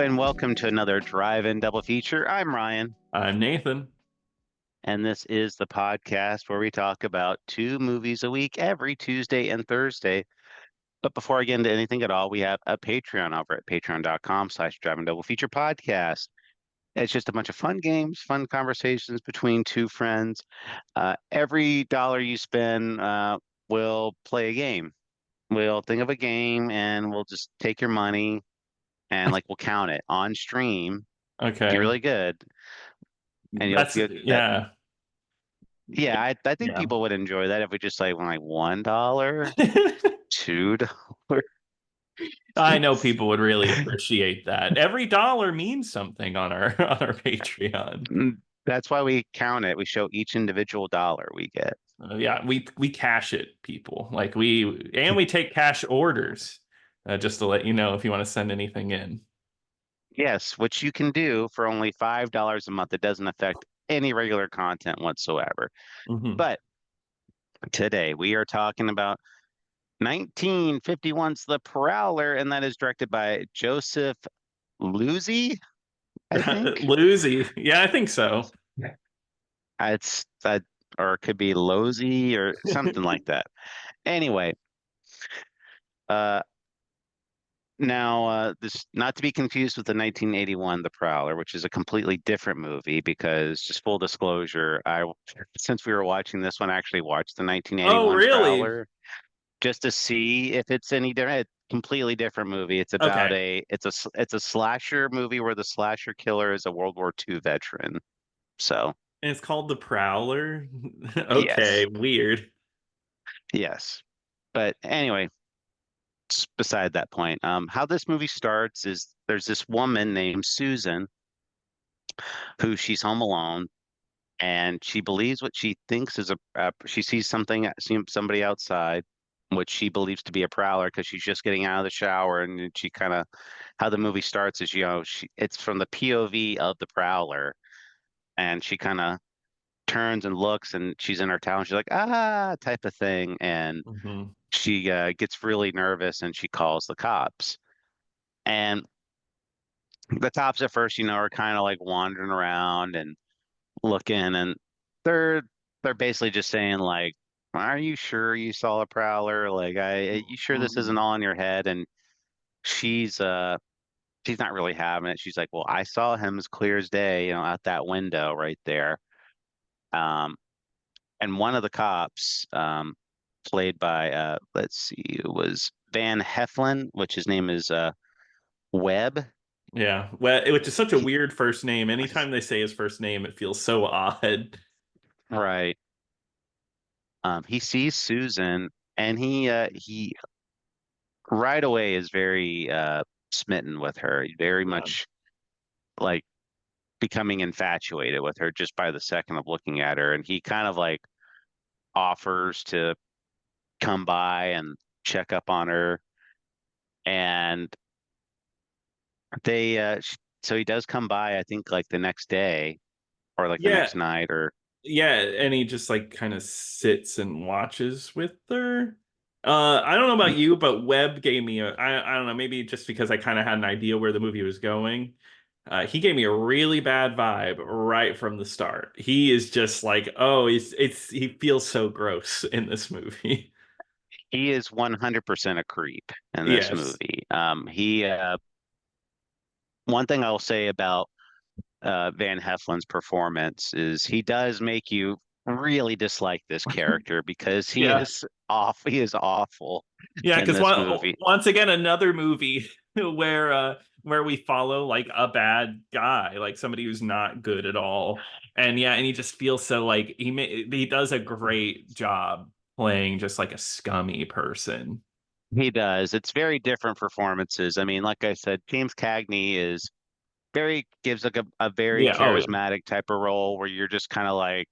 and welcome to another Drive-In Double Feature. I'm Ryan, I'm Nathan. and this is the podcast where we talk about two movies a week every Tuesday and Thursday. But before I get into anything at all, we have a Patreon over at patreon.com/Drive-In Double Feature Podcast. It's just a bunch of fun games, fun conversations between two friends. Every dollar you spend, we'll play a game. We'll think of a game and we'll just take your money and we'll count it on stream if you're Okay. really good, and you'll That's get that. yeah. Yeah, I think Yeah. people would enjoy that if we just went $1, $2. I know people would really appreciate that. Every dollar means something on our on our Patreon. That's why we count it. We show each individual dollar we get. Yeah, we cash it, people. We take cash orders, just to let you know if you want to send anything in. Yes, which you can do for only $5 a month. It doesn't affect any regular content whatsoever. Hmm. But today we are talking about 1951's The Prowler, and that is directed by Joseph Luzzi, I think. Lucy. Yeah, I think so. It's or it could be Losey or something like that. Anyway, uh, now this not to be confused with the 1981 The Prowler, which is a completely different movie because just full disclosure, I since we were watching this one, I actually watched the Oh, 1981 really? Prowler just to see if it's any different. Completely different movie. It's about Okay. it's a slasher movie where the slasher killer is a World War II veteran. So, And it's called The Prowler. Okay, yes. weird. Yes. But anyway, beside that point. How this movie starts is there's this woman named Susan who she's home alone, and she believes what she thinks is she sees somebody outside, which she believes to be a prowler because she's just getting out of the shower, and she kind of how the movie starts is it's from the POV of the prowler, and she kind of turns and looks, and she's in her towel, and she's like type of thing, and Hmm. she gets really nervous and she calls the cops. And the cops at first, are kind of wandering around and looking, and they're they're basically just saying "Are you sure you saw a prowler? You sure this isn't all in your head?" And she's uh she's not really having it. She's like, "Well, I saw him as clear as day, out that window right there." Um, and one of the cops, played by let's see, it was Van Heflin, which his name is Webb. Yeah, well, which is such a He, weird first name. Anytime they say his first name, it feels so odd. right. He sees Susan, and he right away is very smitten with her. Very Yeah. much like becoming infatuated with her just by the second of looking at her. And he kind of offers to come by and check up on her. And so he does come by, I think the next day or the Yeah, next night or yeah, and he just kind of sits and watches with her. I don't know about you, but Webb gave me I don't know, maybe just because I kind of had an idea where the movie was going. He gave me a really bad vibe right from the start. He is just oh, he feels so gross in this movie. he is 100% a creep in this Yes. movie. He One thing I'll say about Van Heflin's performance is he does make you really dislike this character because he Yeah. is off. He is awful Yeah, in because this movie. once again, another movie where we follow a bad guy, somebody who's not good at all, and yeah, and he just feels so he does a great job playing just a scummy person. He does. It's very different performances. I mean, like I said, James Cagney is very gives a very Yeah. Oh yeah. charismatic type of role where you're just kind of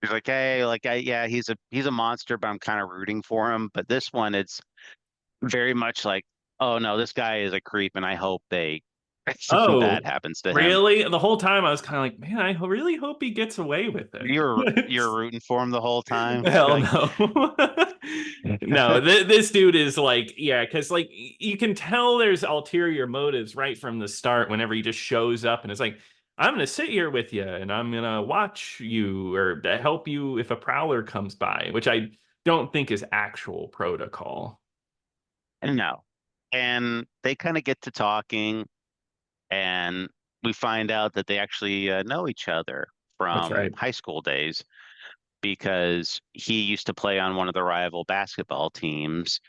he's like, hey, yeah, he's a monster, but I'm kind of rooting for him. But this one, it's very much oh no, this guy is a creep, and I hope they Something bad Oh, happens to him. really? The whole time I was kind of like, man, I really hope he gets away with You're it. rooting for him the whole time. Hell Like, no. No, this dude is like, yeah, because like you can tell there's ulterior motives right from the start whenever he just shows up and it's like, I'm gonna sit here with you and I'm gonna watch you or help you if a prowler comes by, which I don't think is actual protocol. no. And they kind of get to talking, and we find out that they actually know each other That's from right. high school days because he used to play on one of the rival basketball teams,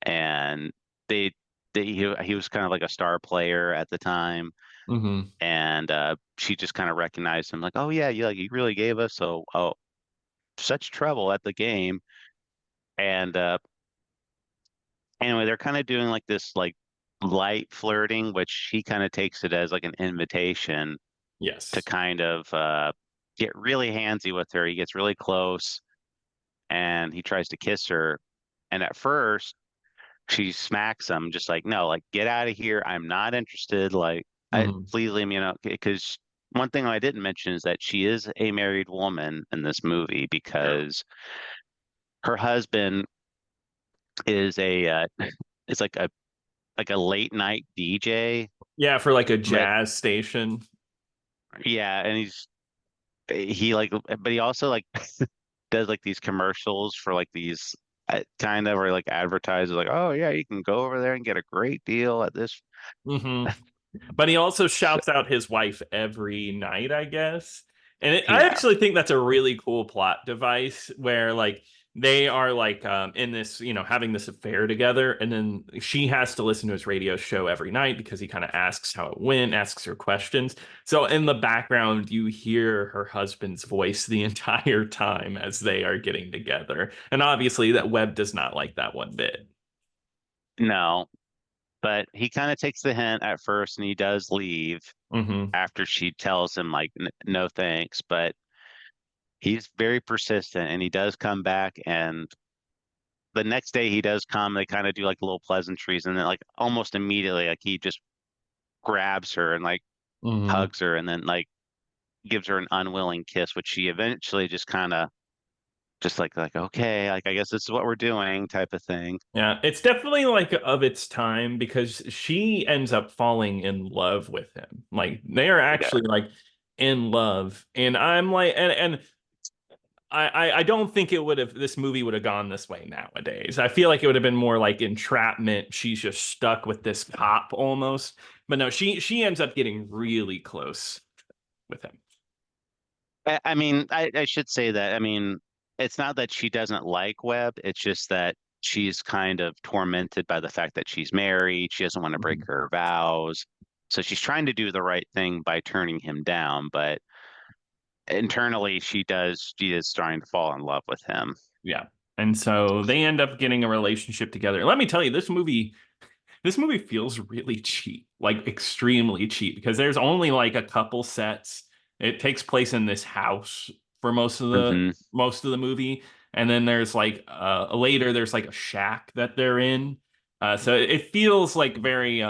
and they, he was kind of like a star player at the time, Hmm. and she just kind of recognized him, like, oh yeah, you really gave us such trouble at the game, and anyway, they're kind of doing like this like light flirting, which he kind of takes it as like an invitation to Yes. kind of get really handsy with her. He gets really close and he tries to kiss her. And at first, she smacks him, just like, no, like, get out of here. I'm not interested. Like, Hmm. please leave me alone. Because one thing I didn't mention is that she is a married woman in this movie True. because her husband is is like a late night DJ. Yeah, for like a But jazz station. yeah, and he like, but he also like does like these commercials for like these kind of, or like advertises like, oh yeah, you can go over there and get a great deal at this. Hmm. But he also So, shouts out his wife every night, I guess. And I yeah, actually think that's a really cool plot device where like they are like in this, having this affair together, and then she has to listen to his radio show every night because he kind of asks how it went, asks her questions. So in the background, you hear her husband's voice the entire time as they are getting together. And obviously that Webb does not like that one bit. no, but he kind of takes the hint at first and he does leave Hmm. after she tells him like, no thanks, but he's very persistent and he does come back, and the next day he does come. They kind of do like little pleasantries, and then like almost immediately like he just grabs her and like Hmm. hugs her and then like gives her an unwilling kiss, which she eventually just kind of just like okay, like I guess this is what we're doing type of thing. Yeah, it's definitely like of its time because she ends up falling in love with him. Like they are Yeah. actually like in love. And I'm like and I don't think it would have this movie would have gone this way nowadays. I feel like it would have been more like entrapment. She's just stuck with this cop almost. But no, she ends up getting really close with him. I mean, I should say that. I mean, it's not that she doesn't like Webb. It's just that she's kind of tormented by the fact that she's married. She doesn't want to break Mhm. her vows. So she's trying to do the right thing by turning him down, but internally she is starting to fall in love with him. Yeah. And so they end up getting a relationship together. Let me tell you, this movie feels really cheap, like extremely cheap, because there's only like a couple sets. It takes place in this house for Hmm. most of the movie, and then there's like later there's like a shack that they're in. So it feels like very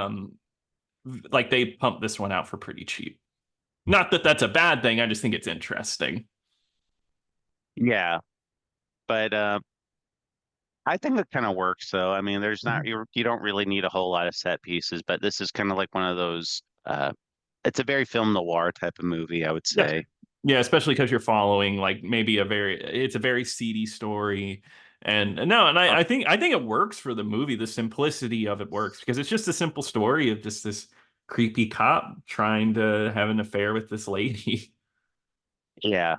like they pumped this one out for pretty cheap. Not that that's a bad thing. I just think it's interesting. Yeah, but I think it kind of works though. I mean, there's not Mhm. you don't really need a whole lot of set pieces, but this is kind of like one of those it's a very film noir type of movie, I would Yeah. say. Yeah, especially because you're following like maybe it's a very seedy story. And no, and Oh, I think it works for the movie. The simplicity of it works because it's just a simple story of just this creepy cop trying to have an affair with this lady. yeah.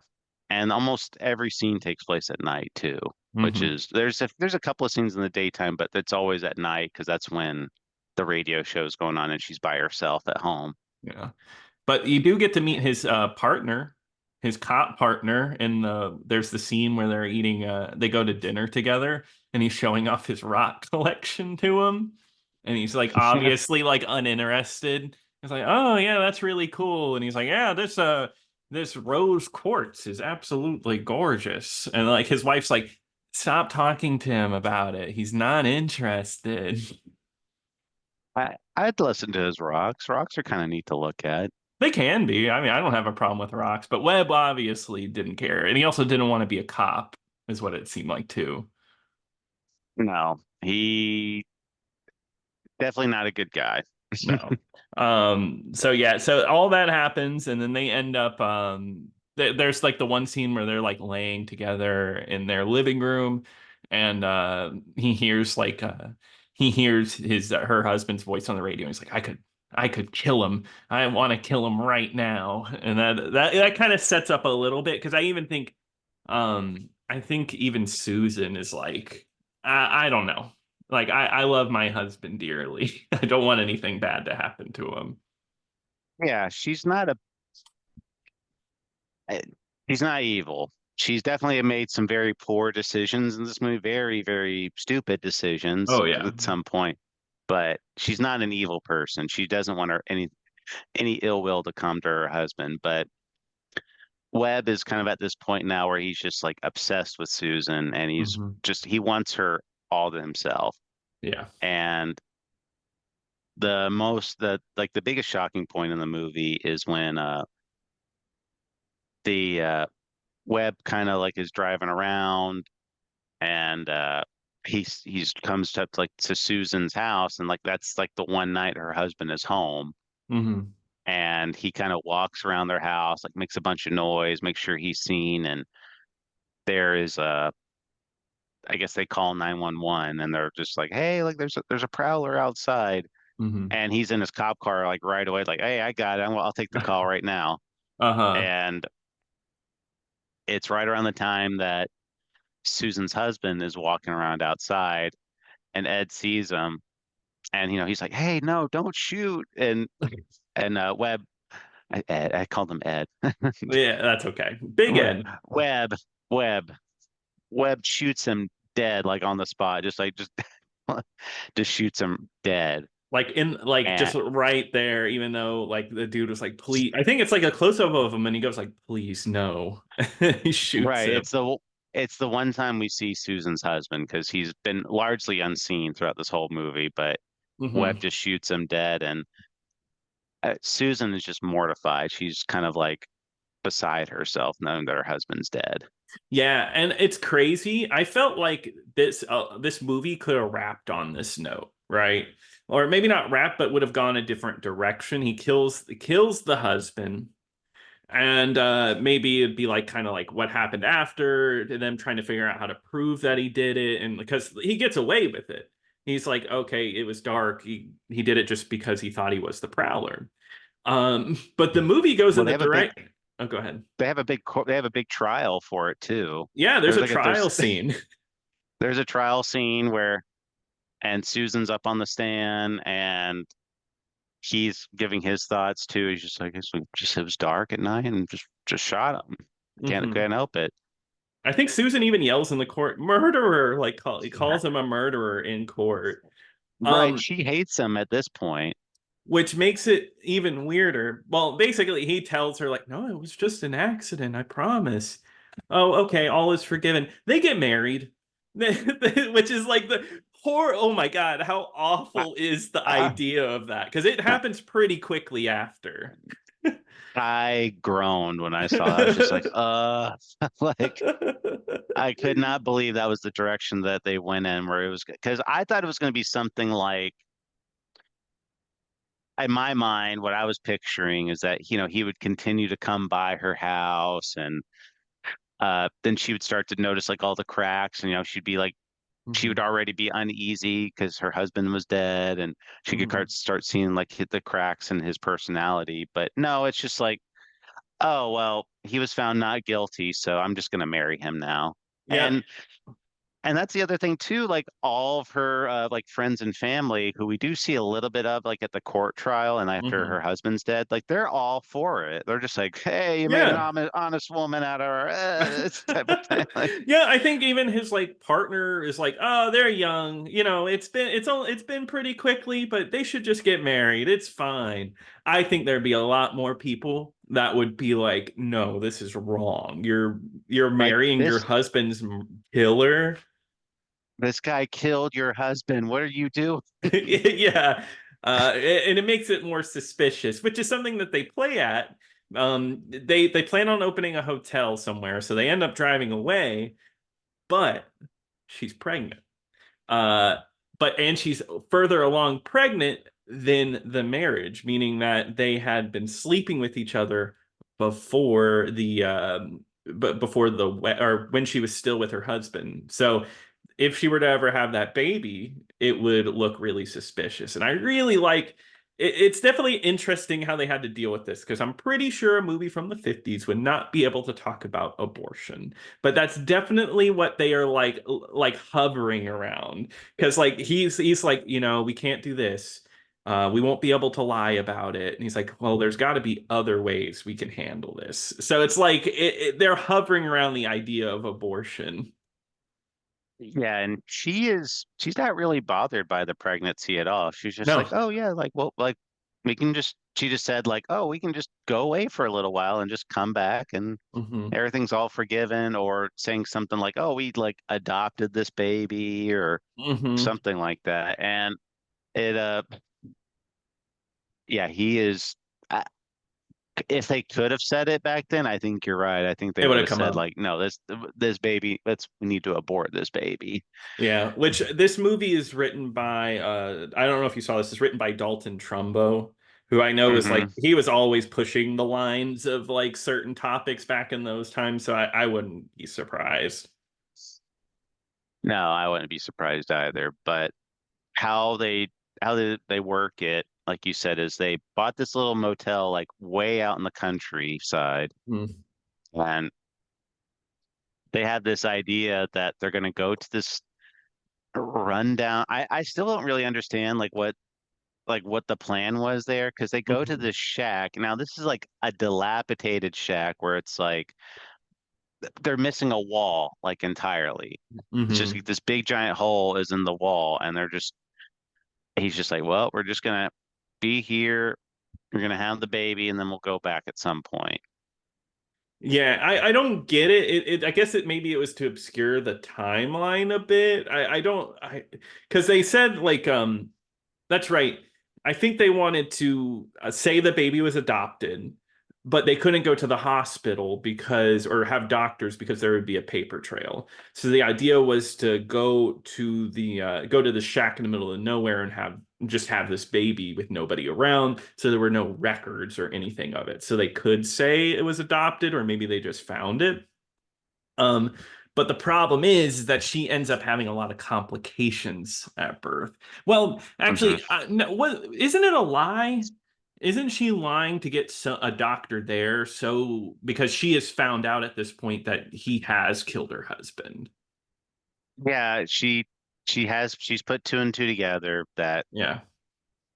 And almost every scene takes place at night too, which Hmm. is there's a couple of scenes in the daytime, but it's always at night because that's when the radio show's going on and she's by herself at home. Yeah. But you do get to meet his partner, his cop partner, and there's the scene where they go to dinner together, and he's showing off his rock collection to him, and he's like obviously like uninterested. He's like, "Oh yeah, that's really cool," and he's like, "Yeah, this rose quartz is absolutely gorgeous," and like his wife's like, "Stop talking to him about it. He's not interested." I'd listen to his rocks. Rocks are kind of neat to look at. They can be. I mean, I don't have a problem with rocks, but Webb obviously didn't care, and he also didn't want to be a cop, is what it seemed like too. No, he definitely not a good guy. No. So yeah, so all that happens, and then they end up there's like the one scene where they're like laying together in their living room, and he hears his her husband's voice on the radio, and he's like, I could kill him. I want to kill him right now. And that kind of sets up a little bit because I think even Susan is like, I don't know. Like I love my husband dearly. I don't want anything bad to happen to him. Yeah, eh, she's not evil. She's definitely made some very poor decisions in this movie, very, very stupid decisions Oh yeah. at some point. But she's not an evil person. She doesn't want any ill will to come to her husband. But Webb is kind of at this point now where he's just like obsessed with Susan, and Hmm. he wants her all to himself. Yeah. And the biggest shocking point in the movie is when the Webb kind of like is driving around, and he's comes up to, like, to Susan's house, and like that's like the one night her husband is home, Hmm. and he kind of walks around their house, like makes a bunch of noise, makes sure he's seen, and there is a I guess they call 911, and they're just like, hey, like there's a prowler outside, Hmm. and he's in his cop car like right away, like, hey, I got it, I'll take the call right now. Uh-huh. And it's right around the time that Susan's husband is walking around outside, and Ed sees him, and he's like, hey, no, don't shoot. And Webb, I called him Ed. Yeah, that's okay. Big Ed. Webb Webb Webb shoots him dead, like on the spot, just shoots him dead. Like in like And just right there, even though like the dude was like, please. I think it's like a close up of him and he goes like, please no. He shoots right, him. it's the one time we see Susan's husband, because he's been largely unseen throughout this whole movie, but Webb Hmm. just shoots him dead. And Susan is just mortified. She's kind of like beside herself knowing that her husband's dead. Yeah, and it's crazy. I felt like this movie could have wrapped on this note, right? Or maybe not wrap, but would have gone a different direction. He kills the husband, and maybe it'd be like kind of like what happened after, and them trying to figure out how to prove that he did it, and because he gets away with it. He's like, okay, it was dark. He did it just because he thought he was the Prowler. But the movie goes Well, in the direct. Oh, go ahead. they have a big trial for it too. Yeah, there's There's a like a trial scene. there's a trial scene where and Susan's up on the stand, and he's giving his thoughts too. He's just like, it was dark at night and just shot him. Hmm. Can't help it. I think Susan even yells in the court, "Murderer!" Like he Yeah. calls him a murderer in court. Right. Um, She hates him at this point. which makes it even weirder. Well, basically, he tells her like, "No, it was just an accident. I promise." Oh, okay, all is forgiven. They get married, which is like the poor. Oh my God, how I, awful is the I, idea of that? Because it happens pretty quickly after. I groaned when I saw that. I was just like, like, I could not believe that was the direction that they went in, where it was, because I thought it was going to be something like, in my mind, what I was picturing is that, he would continue to come by her house, and then she would start to notice like all the cracks, and she would Mhm, already be uneasy because her husband was dead, and she could mhm. start seeing like hit the cracks in his personality. But no, it's just like, oh well, he was found not guilty, so I'm just gonna marry him now. Yeah. And that's the other thing too, like all of her like friends and family, who we do see a little bit of like at the court trial and after Mhm. her husband's dead, like they're all for it. They're just like, hey, you made an Yeah. honest woman out of her, this type of thing. Like, Yeah, I think even his like partner is like, "Oh, they're young. You know, it's been pretty quickly, but they should just get married. It's fine." I think there'd be a lot more people that would be like, "No, this is wrong. You're like marrying your husband's killer." this guy killed your husband. What are you doing? Yeah. And it makes it more suspicious, which is something that they play at. They plan on opening a hotel somewhere, so they end up driving away, but she's pregnant. Uh, and she's further along pregnant than the marriage, meaning that they had been sleeping with each other before or when she was still with her husband. So if she were to ever have that baby, it would look really suspicious. And I really like it's definitely interesting how they had to deal with this because I'm pretty sure a movie from the 50s would not be able to talk about abortion. But that's definitely what they are like hovering around. Because like he's like, we can't do this. We won't be able to lie about it. And he's like, well, there's got to be other ways we can handle this. So it's like they're hovering around the idea of abortion. Yeah, and she's not really bothered by the pregnancy at all. She's just like, No. oh yeah, like well, like we can just she just said like, oh, we can just go away for a little while and just come back and Hmm. everything's all forgiven, or saying something like, oh, we like adopted this baby or Hmm. something like that. And it yeah, he is I- if they could have said it back then, I think you're right. I think they It would would have have come said up. like, no, this baby, we need to abort this baby. Yeah, which this movie is written by I don't know if you saw this, it's written by Dalton Trumbo, who I know is like Hmm. he was always pushing the lines of like certain topics back in those times, so I wouldn't be surprised. No, I wouldn't be surprised either. But how they work it, like you said, is they bought this little motel like way out in the countryside, Mm. and they had this idea that they're going to go to this rundown. I still don't really understand like what the plan was there because they go to Hmm. this shack. Now this is like a dilapidated shack where it's like they're missing a wall like entirely. It's just Hmm. like this big giant hole is in the wall, and he's just like, well, we're just gonna be here. We're gonna have the baby, and then we'll go back at some point. Yeah, I don't get it. I guess maybe it was to obscure the timeline a bit. I don't I because they said like that's right. I think they wanted to say the baby was adopted, but they couldn't go to the hospital because, or have doctors because there would be a paper trail. So the idea was to go to the shack in the middle of nowhere and have this baby with nobody around. So there were no records or anything of it. So they could say it was adopted, or maybe they just found it. Um, but the problem is that she ends up having a lot of complications at birth. Well, Hmm. actually, no, isn't it a lie? Isn't she lying to get a doctor there? So because she has found out at this point that he has killed her husband. Yeah, she's put two and two together that Yeah.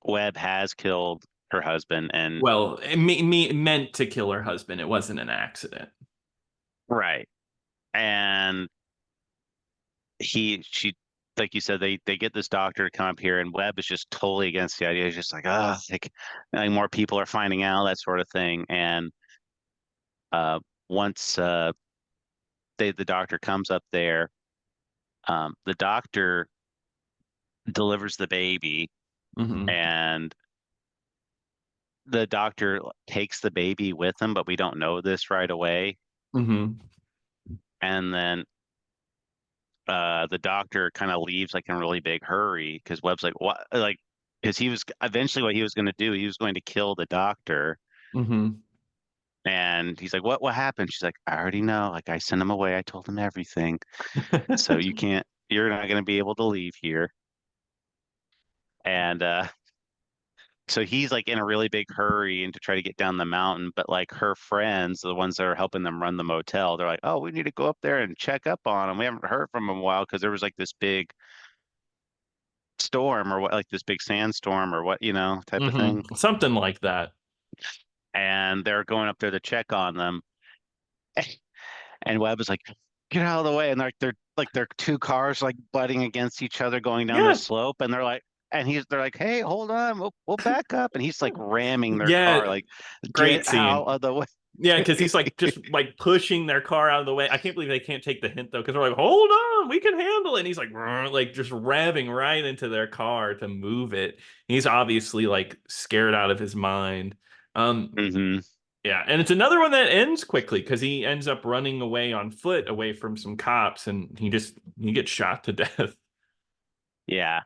Webb has killed her husband, and Well, meant to kill her husband. It wasn't an accident. right, and she like you said, they get this doctor to come up here, and Webb is just totally against the idea. He's just like, oh, like more people are finding out, that sort of thing. And uh once the doctor comes up there, the doctor delivers the baby, Hmm. and the doctor takes the baby with him, but we don't know this right away. Hmm. And then the doctor kind of leaves like in a really big hurry because Webb's like, what? Like, because he was eventually what he was going to do, he was going to kill the doctor. Hmm. And he's like, what happened? She's like, I already know. Like, I sent him away. I told him everything. So you're not going to be able to leave here. And so he's like in a really big hurry and to try to get down the mountain. But like her friends, the ones that are helping them run the motel, they're like, oh, we need to go up there and check up on him. We haven't heard from him in a while because there was like this big storm or what, like this big sandstorm or what, type of Hmm. thing. Something like that. And they're going up there to check on them. And Webb is like, get out of the way. And they're two cars like butting against each other going down the Yeah. slope. And they're like, hey, hold on, we'll back up. And he's like ramming their Yeah. car, like, Great get out scene. of the way. Yeah, because he's like just like pushing their car out of the way. I can't believe they can't take the hint though, because they're like, "Hold on, we can handle it." And he's like just revving right into their car to move it. He's obviously like scared out of his mind. Um, Hmm. yeah, and it's another one that ends quickly because he ends up running away on foot away from some cops, and he gets shot to death. Yeah.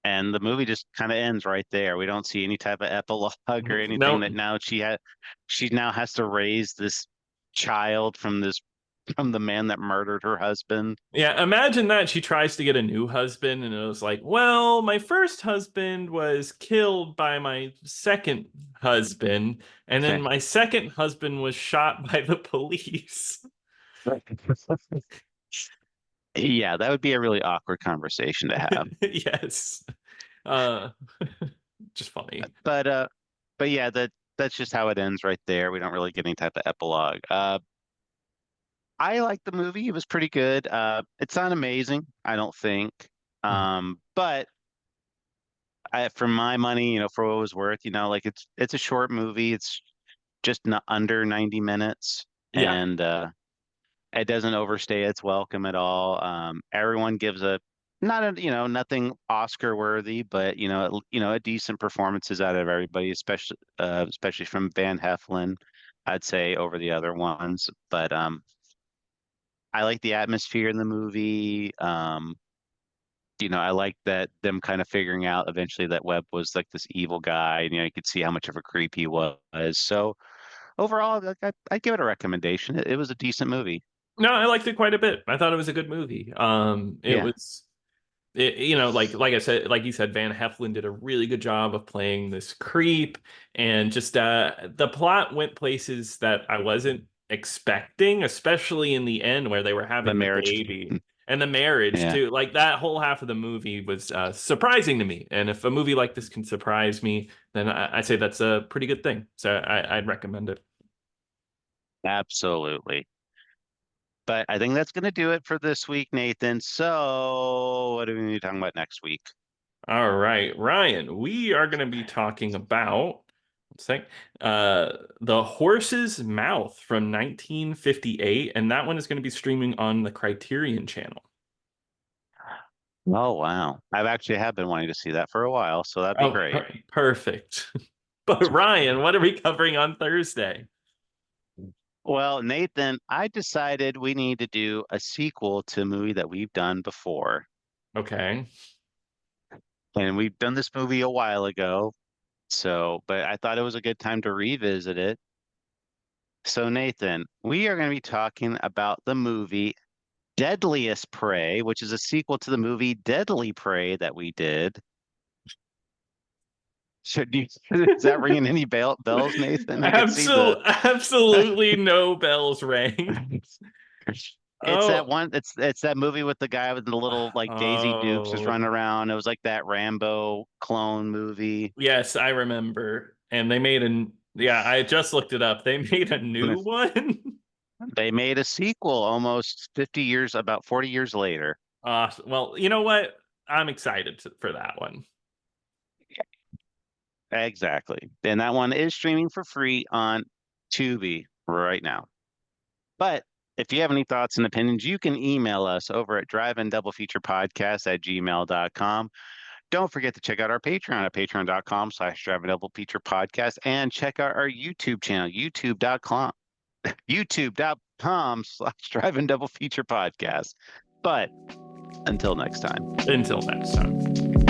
And the movie just kind of ends right there. We don't see any type of epilogue or anything No, that now she now has to raise this child from the man that murdered her husband. yeah, imagine that she tries to get a new husband, and it was like, well, my first husband was killed by my second husband, and then my second husband was shot by the police. Yeah, that would be a really awkward conversation to have. Yes. Uh, just funny. But but yeah, that's just how it ends right there. We don't really get any type of epilogue. I like the movie. It was pretty good. It's not amazing, I don't think. But for my money, for what it was worth, like it's a short movie. It's just not under 90 minutes, Yeah. and it doesn't overstay its welcome at all. Everyone gives a not a nothing Oscar worthy, but a decent performances out of everybody, especially from Van Heflin, I'd say over the other ones. But I like the atmosphere in the movie. I like that them kind of figuring out eventually that Webb was like this evil guy, and you could see how much of a creep he was. So overall, like, I'd give it a recommendation. It was a decent movie. No, I liked it quite a bit. I thought it was a good movie. It Yeah, was like I said, like you said, Van Heflin did a really good job of playing this creep, and just the plot went places that I wasn't expecting, especially in the end where they were the having the marriage. baby and the marriage Yeah, too. Like that whole half of the movie was surprising to me, and if a movie like this can surprise me, then I say that's a pretty good thing. So I'd recommend it. absolutely. But I think that's going to do it for this week, Nathan. So, what are we going to be talking about next week? All right, Ryan, we are going to be talking about, let's think, The Horse's Mouth from 1958, and that one is going to be streaming on the Criterion channel. Oh, wow. I've actually have been wanting to see that for a while, so that'd be Oh, great. perfect. But Ryan, what are we covering on Thursday? Well, Nathan, I decided we need to do a sequel to a movie that we've done before. Okay. And we've done this movie a while ago, but I thought it was a good time to revisit it. So, Nathan, we are going to be talking about the movie Deadliest Prey, which is a sequel to the movie Deadly Prey that we did. Should you, is that ringing any bells, Nathan? I could see the. Absolutely no bells rang. It's that Oh, one. It's that movie with the guy with the little like Daisy Dukes was oh, running around. It was like that Rambo clone movie. yes, I remember. And they made yeah, I just looked it up. They made a new one. They made a sequel almost 50 years, about 40 years later. Well, you know what? I'm excited for that one. Exactly. And that one is streaming for free on Tubi right now. But if you have any thoughts and opinions, you can email us over at driveanddoubleFeaturePodcast@gmail.com. Don't forget to check out our Patreon at patreon.com/driveanddoubleFeaturePodcast and check out our YouTube channel, youtube.com/driveanddoubleFeaturePodcast. But until next time. Until next time.